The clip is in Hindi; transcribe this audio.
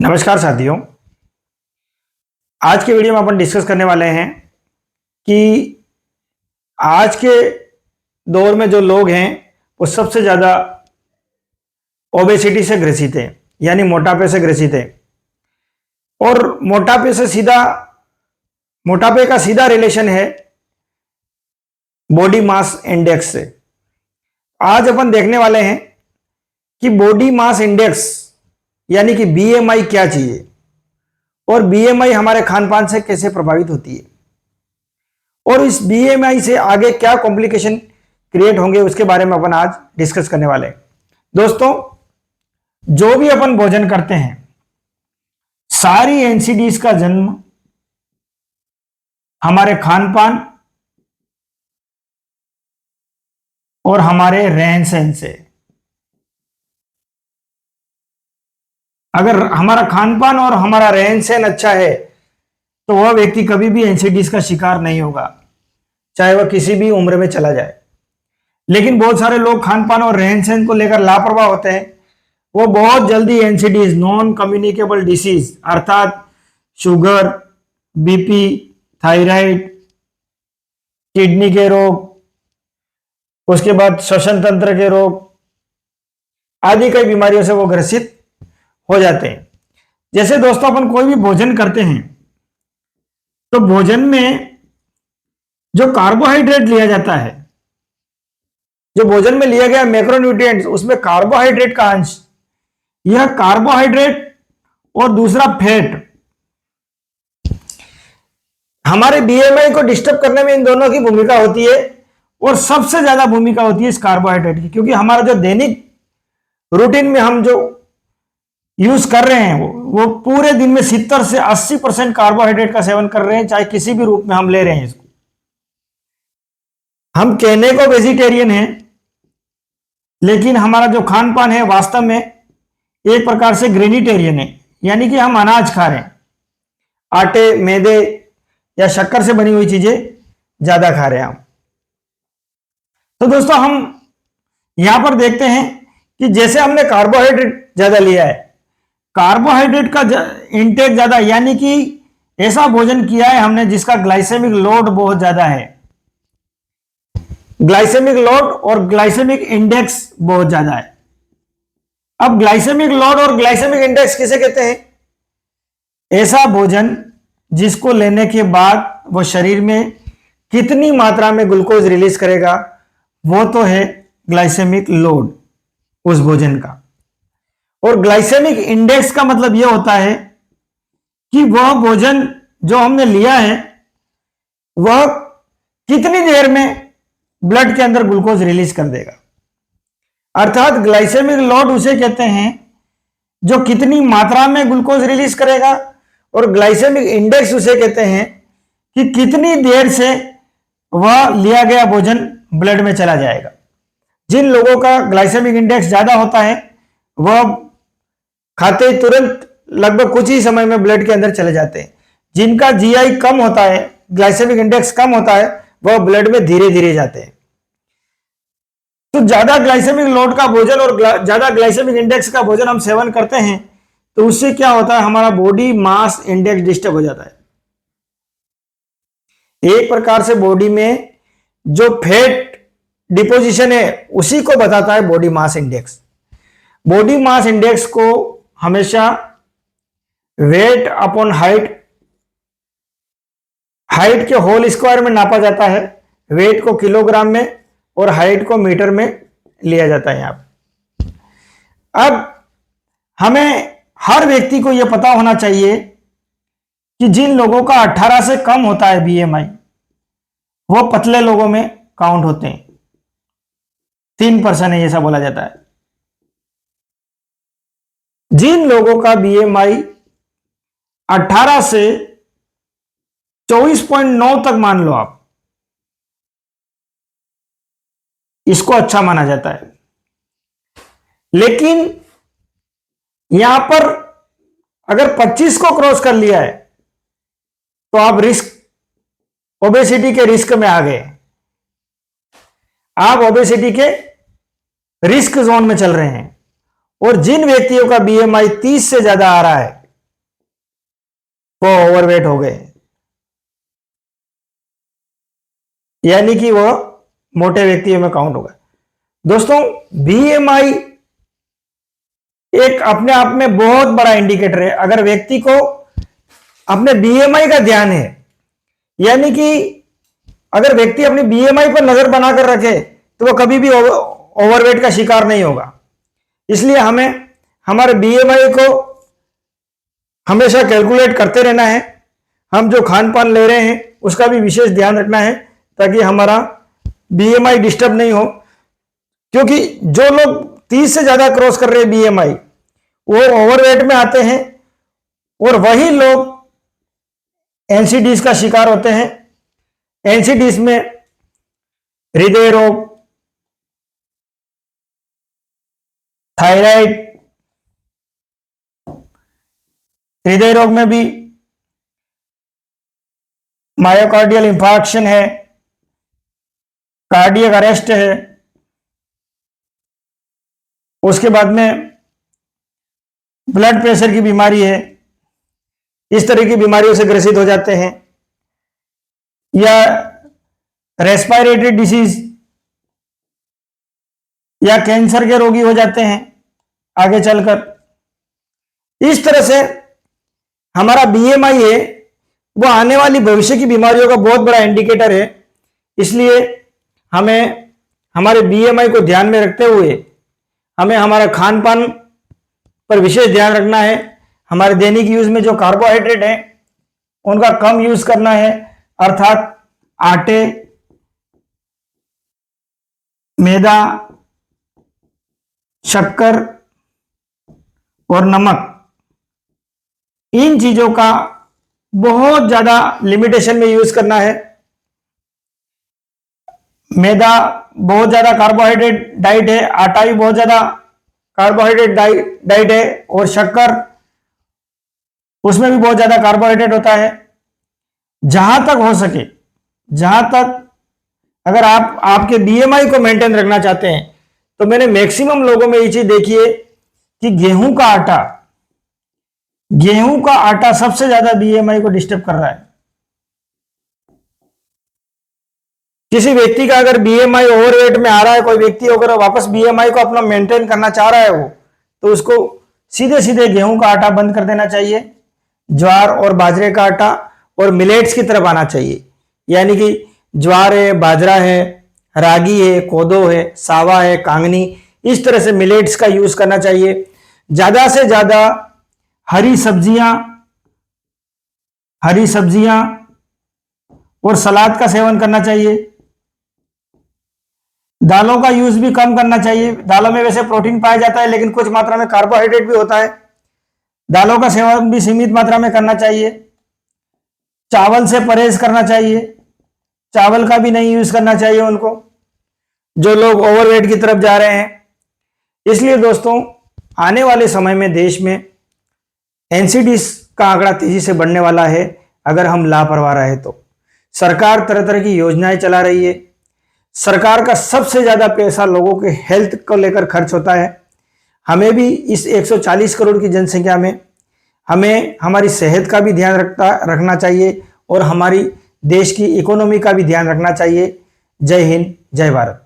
नमस्कार साथियों। आज के वीडियो में अपन डिस्कस करने वाले हैं कि आज के दौर में जो लोग हैं वो सबसे ज़्यादा ओबेसिटी से ग्रसित है, यानी मोटापे से ग्रसित है। और मोटापे का सीधा रिलेशन है बॉडी मास इंडेक्स से। आज अपन देखने वाले हैं कि बॉडी मास इंडेक्स यानी कि बीएमआई क्या चाहिए और बीएमआई हमारे खान पान से कैसे प्रभावित होती है और इस बीएमआई से आगे क्या कॉम्प्लिकेशन क्रिएट होंगे उसके बारे में अपन आज डिस्कस करने वाले हैं। दोस्तों, जो भी अपन भोजन करते हैं, सारी एनसीडीज का जन्म हमारे खान पान और हमारे रहन सहन से। अगर हमारा खान पान और हमारा रहन सहन अच्छा है तो वह व्यक्ति कभी भी एनसीडीज का शिकार नहीं होगा, चाहे वह किसी भी उम्र में चला जाए। लेकिन बहुत सारे लोग खान पान और रहन सहन को लेकर लापरवाह होते हैं। वो बहुत जल्दी एनसीडीज, नॉन कम्युनिकेबल डिसीज, अर्थात शुगर, बीपी, थायराइड, किडनी के रोग, उसके बाद श्वसन तंत्र के रोग आदि कई बीमारियों से वो ग्रसित हो जाते हैं। जैसे दोस्तों, अपन कोई भी भोजन करते हैं तो भोजन में जो कार्बोहाइड्रेट लिया जाता है, जो भोजन में लिया गया मैक्रोन्यूट्रिएंट्स, उसमें कार्बोहाइड्रेट का अंश, यह कार्बोहाइड्रेट और दूसरा फैट हमारे बीएमआई को डिस्टर्ब करने में इन दोनों की भूमिका होती है। और सबसे ज्यादा भूमिका होती है इस कार्बोहाइड्रेट की, क्योंकि हमारा जो दैनिक रूटीन में हम जो यूज कर रहे हैं वो पूरे दिन में 70 से 80% कार्बोहाइड्रेट का सेवन कर रहे हैं, चाहे किसी भी रूप में हम ले रहे हैं इसको। हम कहने को वेजिटेरियन हैं, लेकिन हमारा जो खान पान है वास्तव में एक प्रकार से ग्रेनिटेरियन है, यानी कि हम अनाज खा रहे हैं, आटे, मैदे या शक्कर से बनी हुई चीजें ज्यादा खा रहे हैं हम। तो दोस्तों, हम यहां पर देखते हैं कि जैसे हमने कार्बोहाइड्रेट ज्यादा लिया है, कार्बोहाइड्रेट का इंटेक ज्यादा, यानी कि ऐसा भोजन किया है हमने जिसका ग्लाइसेमिक लोड बहुत ज्यादा है, ग्लाइसेमिक लोड और ग्लाइसेमिक इंडेक्स बहुत ज्यादा है। अब ग्लाइसेमिक लोड और ग्लाइसेमिक इंडेक्स किसे कहते हैं? ऐसा भोजन जिसको लेने के बाद वो शरीर में कितनी मात्रा में ग्लूकोज रिलीज करेगा, वो तो है ग्लाइसेमिक लोड उस भोजन का। और ग्लाइसेमिक इंडेक्स का मतलब यह होता है कि वह भोजन जो हमने लिया है वह कितनी देर में ब्लड के अंदर ग्लूकोज रिलीज कर देगा। अर्थात ग्लाइसेमिक लोड उसे कहते हैं जो कितनी मात्रा में ग्लूकोज रिलीज करेगा, और ग्लाइसेमिक इंडेक्स उसे कहते हैं कि कितनी देर से वह लिया गया भोजन ब्लड में चला जाएगा। जिन लोगों का ग्लाइसेमिक इंडेक्स ज्यादा होता है वह खाते ही तुरंत लगभग कुछ ही समय में ब्लड के अंदर चले जाते हैं। जिनका जीआई कम होता है, ग्लाइसेमिक इंडेक्स कम होता है, वह ब्लड में धीरे धीरे जाते हैं। तो ज्यादा ग्लाइसेमिक लोड का भोजन और ज्यादा ग्लाइसेमिक इंडेक्स का भोजन हम सेवन करते हैं तो उससे क्या होता है, हमारा बॉडी मास इंडेक्स डिस्टर्ब हो जाता है। एक प्रकार से बॉडी में जो फैट डिपोजिशन है उसी को बताता है body mass index. Body mass index को हमेशा वेट अपॉन हाइट के होल स्क्वायर में नापा जाता है। वेट को किलोग्राम में और हाइट को मीटर में लिया जाता है। यहां अब हमें हर व्यक्ति को यह पता होना चाहिए कि जिन लोगों का 18 से कम होता है बीएमआई, वो पतले लोगों में काउंट होते हैं। 3% है, ऐसा बोला जाता है। जिन लोगों का बीएमआई 18 से 24.9 तक मान लो आप, इसको अच्छा माना जाता है। लेकिन यहां पर अगर 25 को क्रॉस कर लिया है तो आप ओबेसिटी के रिस्क में आ गए। आप ओबेसिटी के रिस्क जोन में चल रहे हैं। और जिन व्यक्तियों का बीएमआई 30 से ज्यादा आ रहा है वो ओवरवेट हो गए, यानी कि वो मोटे व्यक्तियों में काउंट होगा। दोस्तों, बीएमआई एक अपने आप में बहुत बड़ा इंडिकेटर है। अगर व्यक्ति को अपने बीएमआई का ध्यान है, यानी कि अगर व्यक्ति अपनी बीएमआई पर नजर बनाकर रखे तो वो कभी भी ओवरवेट का शिकार नहीं होगा। इसलिए हमें हमारे बीएमआई को हमेशा कैलकुलेट करते रहना है। हम जो खान पान ले रहे हैं उसका भी विशेष ध्यान रखना है ताकि हमारा बीएमआई डिस्टर्ब नहीं हो, क्योंकि जो लोग 30 से ज्यादा क्रॉस कर रहे हैं बीएमआई, वो ओवरवेट में आते हैं और वही लोग एनसीडीज का शिकार होते हैं। एनसीडीज में हृदय रोग, थायराइड, हृदय रोग में भी मायोकार्डियल इंफार्क्शन है, कार्डियक अरेस्ट है, उसके बाद में ब्लड प्रेशर की बीमारी है। इस तरह की बीमारियों से ग्रसित हो जाते हैं, या रेस्पिरेटरी डिसीज या कैंसर के रोगी हो जाते हैं आगे चलकर। इस तरह से हमारा बीएमआई है वो आने वाली भविष्य की बीमारियों का बहुत बड़ा इंडिकेटर है। इसलिए हमें हमारे बीएमआई को ध्यान में रखते हुए हमें हमारा खान पान पर विशेष ध्यान रखना है। हमारे दैनिक यूज में जो कार्बोहाइड्रेट है उनका कम यूज करना है, अर्थात आटे, मैदा, शक्कर और नमक, इन चीजों का बहुत ज्यादा लिमिटेशन में यूज करना है। मैदा बहुत ज्यादा कार्बोहाइड्रेट डाइट है, आटा भी बहुत ज्यादा कार्बोहाइड्रेट डाइट है, और शक्कर उसमें भी बहुत ज्यादा कार्बोहाइड्रेट होता है। जहां तक हो सके, जहां तक अगर आप आपके बीएमआई को मेंटेन रखना चाहते हैं तो मैंने मैक्सिमम लोगों में ये चीज देखी है कि गेहूं का आटा सबसे ज्यादा बीएमआई को डिस्टर्ब कर रहा है। किसी व्यक्ति का अगर बीएमआई ओवरवेट में आ रहा है, कोई व्यक्ति अगर वापस बीएमआई को अपना मेंटेन करना चाह रहा है वो, तो उसको सीधे सीधे गेहूं का आटा बंद कर देना चाहिए, ज्वार और बाजरे का आटा और मिलेट्स की तरफ आना चाहिए। यानी कि ज्वार है, बाजरा है, रागी है, कोदो है, सावा है, कांगनी, इस तरह से मिलेट्स का यूज करना चाहिए। ज्यादा से ज्यादा हरी सब्जियां और सलाद का सेवन करना चाहिए। दालों का यूज भी कम करना चाहिए। दालों में वैसे प्रोटीन पाया जाता है लेकिन कुछ मात्रा में कार्बोहाइड्रेट भी होता है। दालों का सेवन भी सीमित मात्रा में करना चाहिए। चावल से परहेज करना चाहिए, चावल का भी नहीं यूज करना चाहिए उनको, जो लोग ओवरवेट की तरफ जा रहे हैं। इसलिए दोस्तों, आने वाले समय में देश में एनसीडीज का आंकड़ा तेजी से बढ़ने वाला है अगर हम लापरवाह रहे तो। सरकार तरह तरह की योजनाएं चला रही है। सरकार का सबसे ज्यादा पैसा लोगों के हेल्थ को लेकर खर्च होता है। हमें भी इस 140 करोड़ की जनसंख्या में हमें हमारी सेहत का भी ध्यान रखना चाहिए और हमारी देश की इकोनॉमी का भी ध्यान रखना चाहिए। जय हिंद, जय भारत।